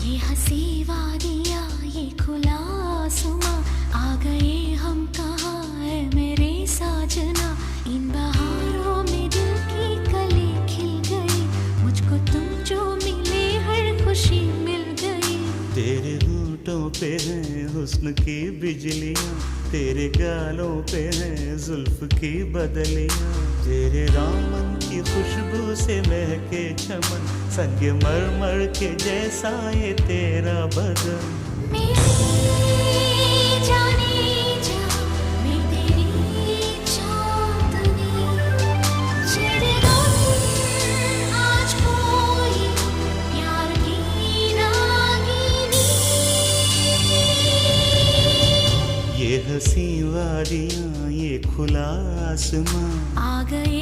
ये हंसी वादियाँ ये खुला आसमां, आ गए हम कहाँ है मेरे साजना। इन बहारों में दिल की कली खिल गई, मुझको तुम जो मिले हर खुशी मिल गई। तेरे होठों पे हैं हुस्न की बिजलियाँ, तेरे गालों पे हैं जुल्फ की बदलियाँ। तेरे दामन की खुशबू से महके चमन, संग मरमर के जैसा ये तेरा बदन। मेरी जाने जा, मैं तेरी चांदनी, छेड़ेगा आज कोई प्यार की रागिनी। ये हंसी वादियाँ ये खुला आसमां, आ गए